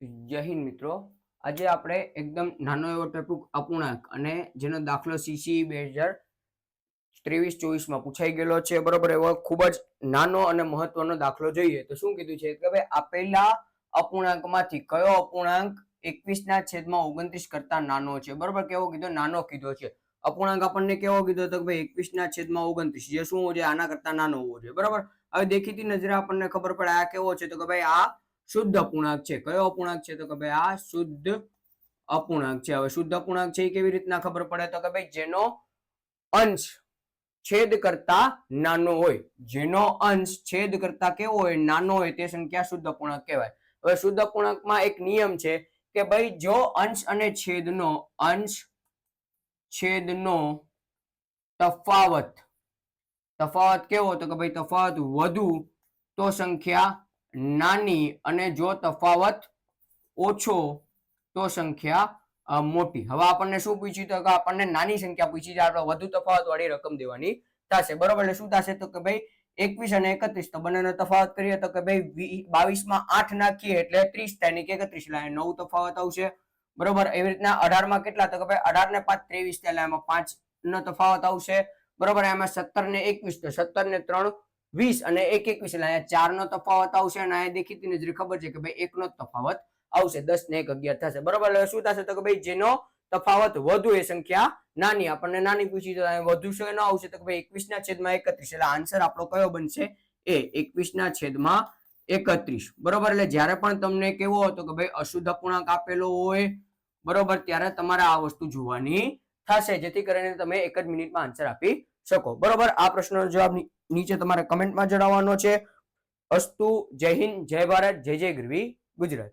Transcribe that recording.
જય હિન્દ મિત્રો, આજે આપણે એકદમ નાનો એવો ટોપિક અપૂર્ણાંક અને જેનો દાખલો સીસી 2023-24 પૂછાઈ ગયેલો છે. બરોબર, એવો ખૂબ જ નાનો અને મહત્વનો દાખલો જોઈએ તો શું કીધું છે કે ભાઈ આપેલા અપૂર્ણાંકમાંથી કયો અપૂર્ણાંક 21/29 કરતા નાનો છે. બરોબર, કેવો કીધો? નાનો કીધો છે. અપૂર્ણાંક આપણને કેવો કીધો તો કે ભાઈ 21/29 જે શું છે આના કરતા નાનો હોવો જોઈએ. બરોબર, હવે દેખીતી નજરે આપણને ખબર પડે આ કેવો છે તો કે ભાઈ આ શુદ્ધ અપૂર્ણાંક છે. કયો અપૂર્ણાંક છે તો કે ભાઈ આ શુદ્ધ અપૂર્ણાંક છે. હવે શુદ્ધ અપૂર્ણાંક છે એ કેવી રીતના ખબર પડે તો કે ભાઈ જેનો અંશ છેદ કરતા નાનો હોય, જેનો અંશ છેદ કરતા કેવો હોય? નાનો હોય તે સંખ્યા શુદ્ધ અપૂર્ણાંક કહેવાય. હવે શુદ્ધ અપૂર્ણાંકમાં એક નિયમ છે કે ભાઈ જો અંશ અને છેદનો તફાવત કેવો તો કે ભાઈ તફાવત વધુ તો સંખ્યા નાની અને જો તફાવત ઓછો તો સંખ્યા મોટી. હવે આપણને શું પૂછ્યું તો કે આપણને નાની સંખ્યા પૂછી છે, આપણે વધુ તફાવત વાળી રકમ દેવાની થશે. બરોબર, એટલે શું થશે તો કે ભાઈ 21 અને 31 તો બંનેનો તફાવત કરીએ તો કે ભાઈ 22 માં 8 નાખીએ એટલે 30 થાય ને 31 એટલે 9 તફાવત આવશે. બરોબર, એવી રીતના 18 માં કેટલા તો કે ભાઈ 18 ને 5 23 એટલે એમાં 5 નો તફાવત આવશે. બરોબર, એમાં 17 ને 21 તો 17 ને 3 20 અને 1 21 એટલે અહીંયા 4 નો તફાવત આવશે અને અહીંયા દેખીતી નજરે ખબર છે કે ભાઈ 1 નો તફાવત આવશે. 10 ને 1 11 થશે. બરોબર, એટલે શું થશે તો કે ભાઈ જેનો તફાવત વધુ એ સંખ્યા નાની. આપણને નાની પૂછી તો વધુ છે ન આવશે તો કે ભાઈ 21/31 એટલે આન્સર આપણો કયો બનશે? એ 21/31. બરોબર, એટલે જ્યારે પણ તમને કેવો હતો કે ભાઈ અશુદ્ધ અપૂર્ણાંક આપેલો હોય બરોબર ત્યારે તમારે આ વસ્તુ જોવાની થશે જેથી કરીને તમે એક જ મિનિટમાં આન્સર આપી શકો. બરોબર, આ પ્રશ્નનો જવાબ નીચે તમારે કમેન્ટમાં જણાવવાનો છે. અસ્તુ. જય હિન્દ, જય ભારત, જય જય ગરવી ગુજરાત.